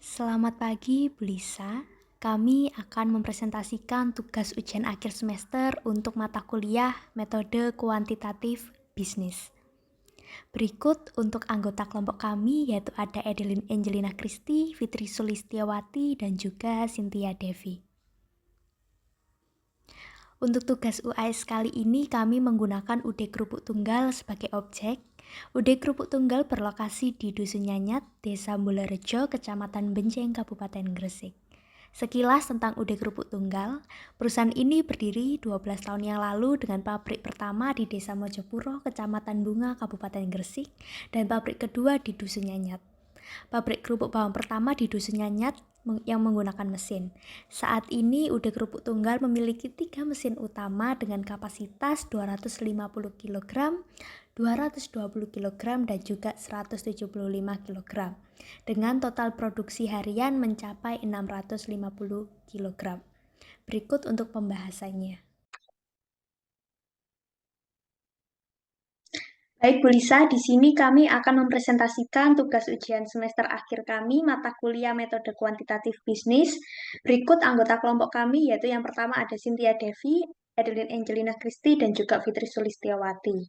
Selamat pagi, Bu Lisa. Kami akan mempresentasikan tugas ujian akhir semester untuk mata kuliah metode kuantitatif bisnis. Berikut untuk anggota kelompok kami yaitu ada Edelin Angelina Christy, Fitri Sulistiawati, dan juga Cynthia Devi. Untuk tugas UAS kali ini kami menggunakan UD Krupuk Tunggal sebagai objek. UD Krupuk Tunggal berlokasi di Dusun Nyanyat, Desa Mularejo, Kecamatan Benceng, Kabupaten Gresik. Sekilas tentang UD Krupuk Tunggal, perusahaan ini berdiri 12 tahun yang lalu dengan pabrik pertama di Desa Mojopuro, Kecamatan Bunga, Kabupaten Gresik, dan pabrik kedua di Dusun Nyanyat. Pabrik kerupuk bawang pertama di Dusun Nyanyat yang menggunakan mesin. Saat ini UD Krupuk Tunggal memiliki 3 mesin utama dengan kapasitas 250 kg, 220 kg, dan juga 175 kg. Dengan total produksi harian mencapai 650 kg. Berikut untuk pembahasannya. Baik Bu Lisa, di sini kami akan mempresentasikan tugas ujian semester akhir kami, mata kuliah metode kuantitatif bisnis. Berikut anggota kelompok kami, yaitu yang pertama ada Cynthia Devi, Edelin Angelina Christy, dan juga Fitri Sulistiawati.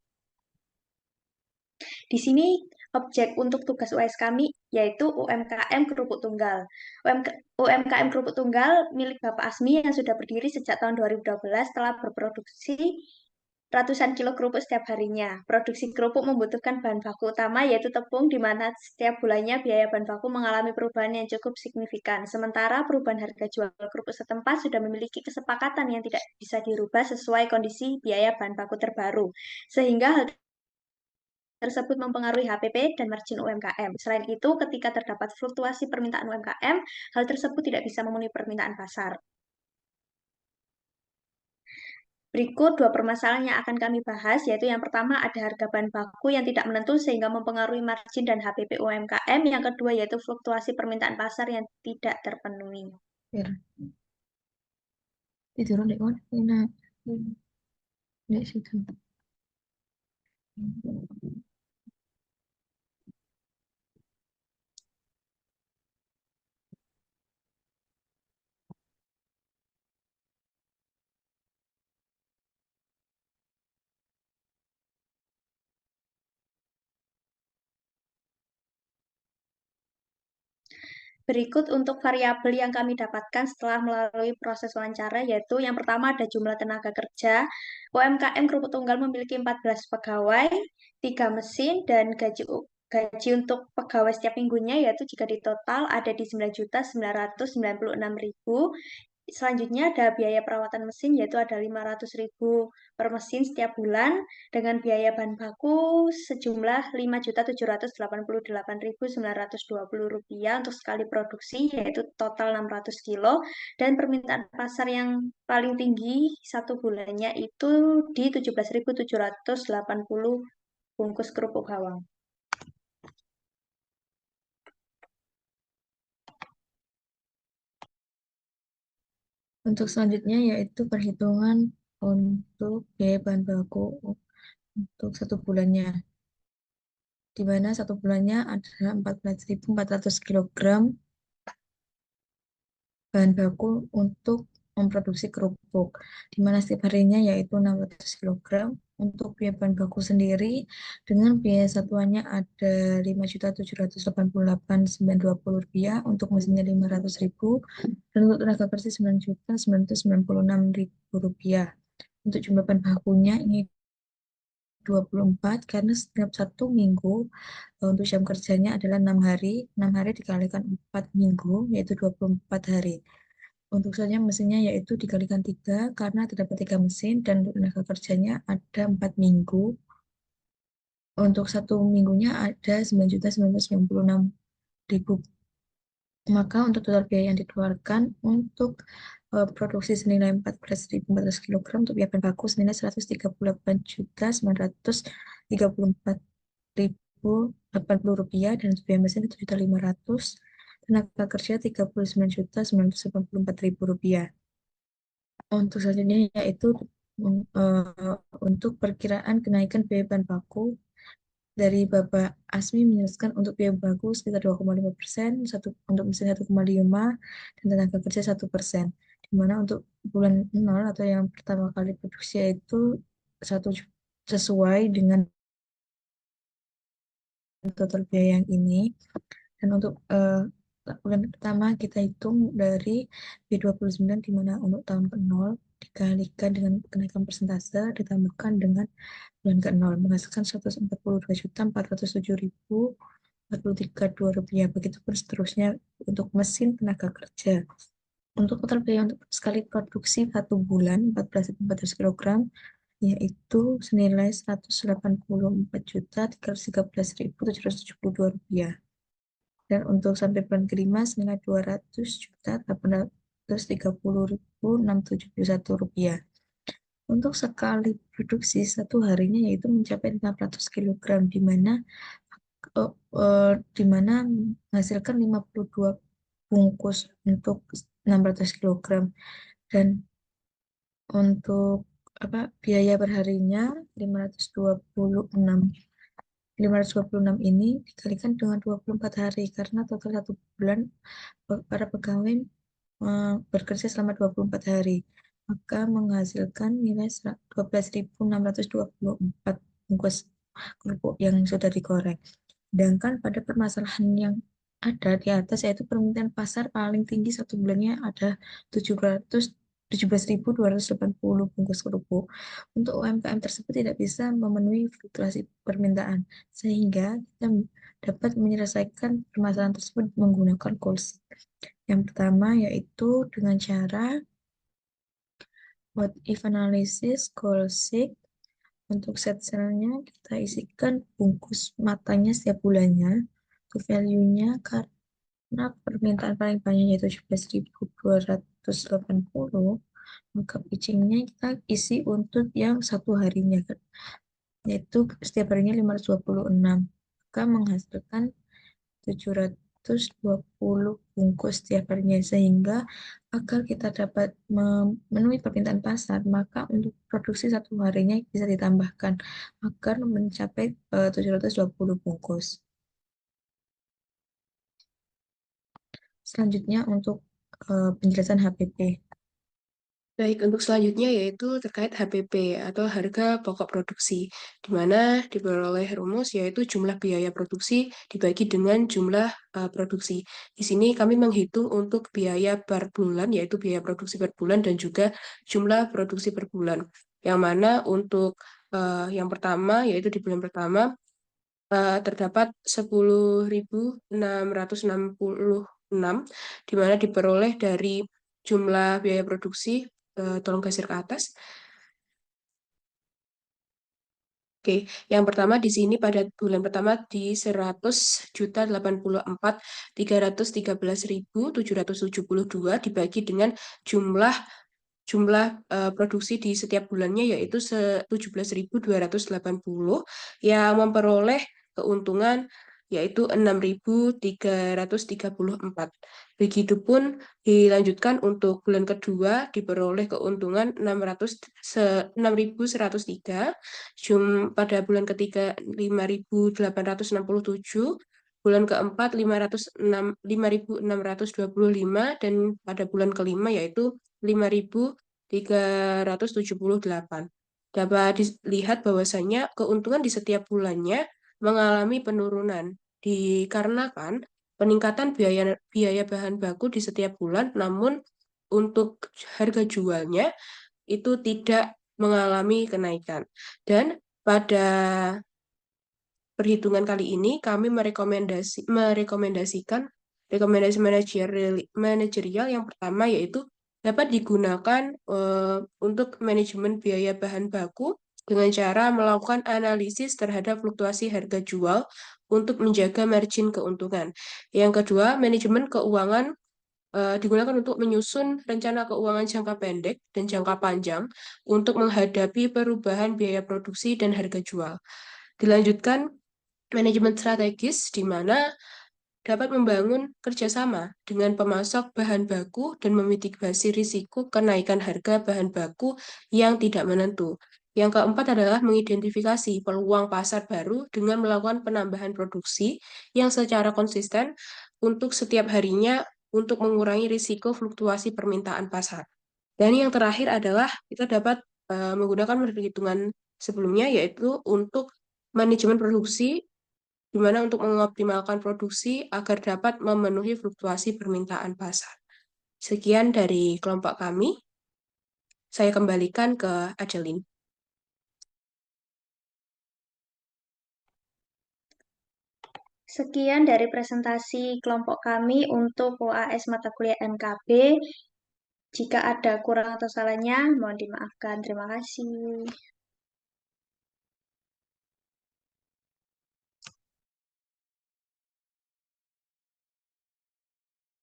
Di sini objek untuk tugas UAS kami yaitu UMKM Kerupuk Tunggal. UMKM Kerupuk Tunggal milik Bapak Asmi yang sudah berdiri sejak tahun 2012 telah berproduksi ratusan kilo kerupuk setiap harinya. Produksi kerupuk membutuhkan bahan baku utama yaitu tepung, di mana setiap bulannya biaya bahan baku mengalami perubahan yang cukup signifikan. Sementara perubahan harga jual kerupuk setempat sudah memiliki kesepakatan yang tidak bisa dirubah sesuai kondisi biaya bahan baku terbaru. Sehingga hal tersebut mempengaruhi HPP dan margin UMKM. Selain itu, ketika terdapat fluktuasi permintaan UMKM, hal tersebut tidak bisa memenuhi permintaan pasar. Berikut dua permasalahan yang akan kami bahas, yaitu yang pertama ada harga bahan baku yang tidak menentu sehingga mempengaruhi margin dan HPP UMKM. Yang kedua yaitu fluktuasi permintaan pasar yang tidak terpenuhi. Tiduran dek mana? Enak. Dek situ. Berikut untuk variabel yang kami dapatkan setelah melalui proses wawancara, yaitu yang pertama ada jumlah tenaga kerja. UMKM Kerupuk Tunggal memiliki 14 pegawai, 3 mesin, dan gaji untuk pegawai setiap minggunya yaitu jika di total ada di 9.996.000. Selanjutnya ada biaya perawatan mesin yaitu ada 500.000 per mesin setiap bulan dengan biaya bahan baku sejumlah 5.788.920 rupiah untuk sekali produksi yaitu total 600 kilo dan permintaan pasar yang paling tinggi satu bulannya itu di 17.780 bungkus kerupuk bawang. Untuk selanjutnya yaitu perhitungan untuk biaya bahan baku untuk satu bulannya, di mana satu bulannya adalah 14.400 kg bahan baku untuk memproduksi kerupuk, di mana setiap harinya yaitu 600 kg. Untuk biaya bahan baku sendiri dengan biaya satuannya ada 5.788.920 rupiah, untuk mesinnya 500.000, dan untuk tenaga kerja 9.996.000 rupiah. Untuk jumlah bahan bakunya ini 24 karena setiap satu minggu untuk jam kerjanya adalah 6 hari. 6 hari dikalikan 4 minggu yaitu 24 hari. Untuk selanjutnya mesinnya yaitu dikalikan 3 karena terdapat 3 mesin, dan untuk tenaga kerjanya ada 4 minggu. Untuk satu minggunya ada 9.996.000. Maka untuk total biaya yang dikeluarkan untuk produksi senilai 14.400 kg, untuk biaya bahan baku senilai 138.934.080 rupiah, dan untuk biaya mesin 7.500, tenaga kerja 39.984.000 rupiah. Untuk selanjutnya yaitu untuk perkiraan kenaikan biaya bahan baku dari Bapak Asmi menjelaskan untuk biaya baku sekitar 2,5%, untuk mesin 1,5, dan tenaga kerja 1%. Di mana untuk bulan 0 atau yang pertama kali produksi yaitu sesuai dengan total biaya yang ini. Dan untuk bulan pertama kita hitung dari B29, di mana untuk tahun ke-0 dikalikan dengan kenaikan persentase ditambahkan dengan bulan ke-0 menghasilkan 142.407.043 rupiah. Begitupun seterusnya untuk mesin tenaga kerja. Untuk total biaya untuk sekali produksi 1 bulan 14.400 kg yaitu senilai 184.313.772 rupiah. Dan untuk sampai bulan kelima senilai 200.830.671 rupiah. Untuk sekali produksi satu harinya yaitu mencapai 600 kg, di mana menghasilkan 52 bungkus untuk 600 kg. Dan untuk biaya perharinya 526 ini dikalikan dengan 24 hari karena total 1 bulan para pegawai bekerja selama 24 hari, maka menghasilkan nilai 12.624 bungkus kerupuk yang sudah digoreng. Sedangkan pada permasalahan yang ada di atas yaitu permintaan pasar paling tinggi satu bulannya ada 17.280 bungkus kerupuk. Untuk UMKM tersebut tidak bisa memenuhi fluktuasi permintaan, sehingga kita dapat menyelesaikan permasalahan tersebut menggunakan call sheet. Yang pertama yaitu dengan cara what if analysis call sheet. Untuk set cell-nya kita isikan bungkus matanya setiap bulannya, untuk value-nya karena permintaan paling banyak yaitu 17.280, maka pitching-nya kita isi untuk yang satu harinya kan, yaitu setiap harinya 526, maka menghasilkan 720 bungkus setiap harinya, sehingga agar kita dapat memenuhi permintaan pasar, maka untuk produksi satu harinya bisa ditambahkan agar mencapai 720 bungkus. Selanjutnya untuk penjelasan HPP. Baik, untuk selanjutnya yaitu terkait HPP atau harga pokok produksi, di mana diperoleh rumus yaitu jumlah biaya produksi dibagi dengan jumlah produksi. Di sini kami menghitung untuk biaya per bulan, yaitu biaya produksi per bulan dan juga jumlah produksi per bulan. Yang mana untuk yang pertama, yaitu di bulan pertama, terdapat 10.666, di mana diperoleh dari jumlah biaya produksi. Tolong geser ke atas. Oke, yang pertama di sini pada bulan pertama di 100.084.313.772 dibagi dengan jumlah produksi di setiap bulannya yaitu 17.280 yang memperoleh keuntungan yaitu 6.334. Begitupun dilanjutkan untuk bulan kedua diperoleh keuntungan 6.103, pada bulan ketiga 5.867, bulan keempat 5.625, dan pada bulan kelima yaitu 5.378. Dapat dilihat bahwasanya keuntungan di setiap bulannya mengalami penurunan dikarenakan peningkatan biaya bahan baku di setiap bulan, namun untuk harga jualnya itu tidak mengalami kenaikan. Dan pada perhitungan kali ini kami merekomendasikan rekomendasi manajerial yang pertama yaitu dapat digunakan untuk manajemen biaya bahan baku dengan cara melakukan analisis terhadap fluktuasi harga jual untuk menjaga margin keuntungan. Yang kedua, manajemen keuangan digunakan untuk menyusun rencana keuangan jangka pendek dan jangka panjang untuk menghadapi perubahan biaya produksi dan harga jual. Dilanjutkan, manajemen strategis di mana dapat membangun kerjasama dengan pemasok bahan baku dan memitigasi risiko kenaikan harga bahan baku yang tidak menentu. Yang keempat adalah mengidentifikasi peluang pasar baru dengan melakukan penambahan produksi yang secara konsisten untuk setiap harinya untuk mengurangi risiko fluktuasi permintaan pasar. Dan yang terakhir adalah kita dapat menggunakan perhitungan sebelumnya, yaitu untuk manajemen produksi, di mana untuk mengoptimalkan produksi agar dapat memenuhi fluktuasi permintaan pasar. Sekian dari kelompok kami. Saya kembalikan ke Adeline. Sekian dari presentasi kelompok kami untuk UAS mata kuliah MKB. Jika ada kurang atau salahnya, mohon dimaafkan. Terima kasih.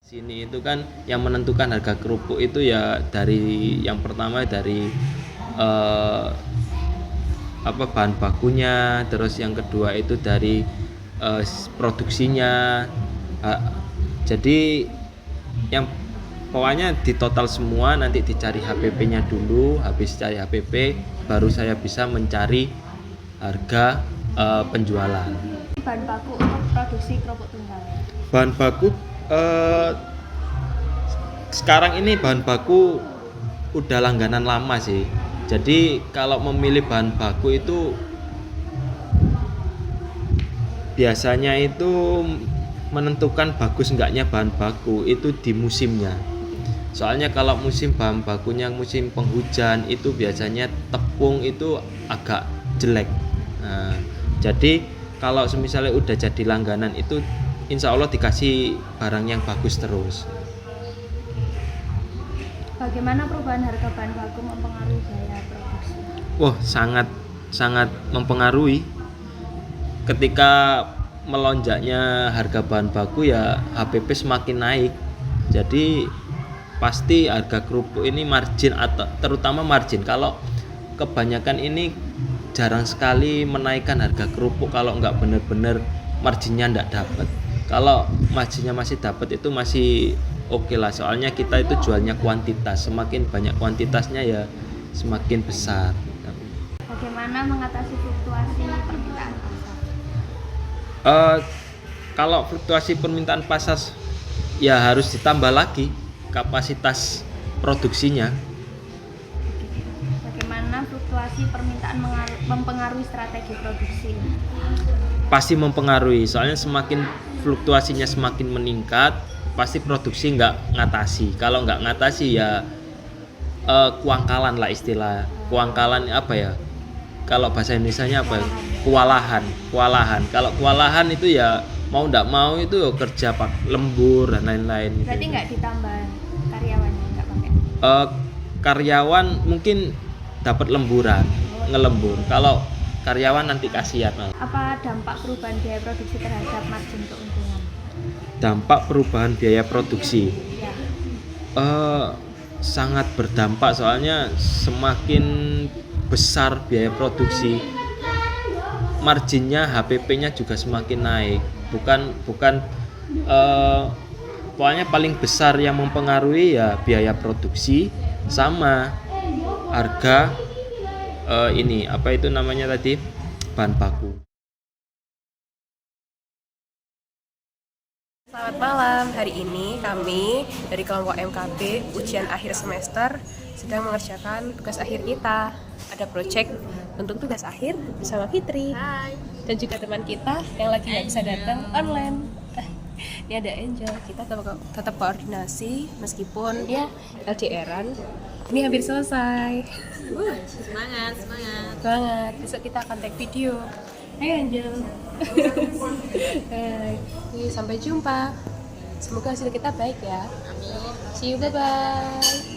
Sini itu kan yang menentukan harga kerupuk itu ya dari yang pertama dari bahan bakunya, terus yang kedua itu dari produksinya. Jadi yang pokoknya di total semua nanti dicari HPP-nya dulu, habis cari HPP baru saya bisa mencari harga penjualan. Bahan baku untuk produksi kerupuk tunggal. Bahan baku sekarang ini bahan baku udah langganan lama sih. Jadi kalau memilih bahan baku itu biasanya itu menentukan bagus enggaknya bahan baku itu di musimnya. Soalnya kalau musim bahan bakunya musim penghujan itu biasanya tepung itu agak jelek. Nah, jadi kalau misalnya udah jadi langganan itu insya Allah dikasih barang yang bagus terus. Bagaimana perubahan harga bahan baku mempengaruhi biaya produksi? Wah, sangat mempengaruhi. Ketika melonjaknya harga bahan baku ya HPP semakin naik. Jadi pasti harga kerupuk ini margin atau terutama margin. Kalau kebanyakan ini jarang sekali menaikkan harga kerupuk kalau nggak benar-benar marginnya nggak dapat. Kalau marginnya masih dapat itu masih oke lah, soalnya kita itu jualnya kuantitas, semakin banyak kuantitasnya ya semakin besar. Bagaimana mengatasi fluktuasi permintaan pasar? Kalau fluktuasi permintaan pasar ya harus ditambah lagi kapasitas produksinya. Bagaimana fluktuasi permintaan mempengaruhi strategi produksi? Pasti mempengaruhi, soalnya semakin fluktuasinya semakin meningkat pasti produksi nggak ngatasi. Kalau nggak ngatasi ya kuangkalan lah istilah. Kuangkalan apa ya? Kalau bahasa Indonesianya apa? Kewalahan. Kalau kewalahan itu ya mau nggak mau itu kerja pak lembur dan lain-lain. Berarti nggak ditambah karyawannya, nggak pakai? Karyawan mungkin dapat lemburan, ngelembur. Kalau karyawan nanti kasihan. Apa dampak perubahan biaya produksi terhadap margin keuntungan? Dampak perubahan biaya produksi Ya. Sangat berdampak, soalnya semakin besar biaya produksi marginnya HPP-nya juga semakin naik. Bukan pokoknya paling besar yang mempengaruhi ya biaya produksi sama harga ini apa itu namanya tadi bahan baku. Selamat malam, hari ini kami dari kelompok MKB ujian akhir semester sedang mengerjakan tugas akhir kita. Ada proyek untuk tugas akhir bersama Fitri. Hai. Dan juga teman kita yang lagi nggak bisa datang online. Ini ada Angel, kita tetap koordinasi meskipun ya LDR-an. Ini hampir selesai. Semangat. Banget, besok kita akan tag video. Hai Angel. Hai. Sampai jumpa. Semoga hasil kita baik ya. Amin. See you, bye-bye.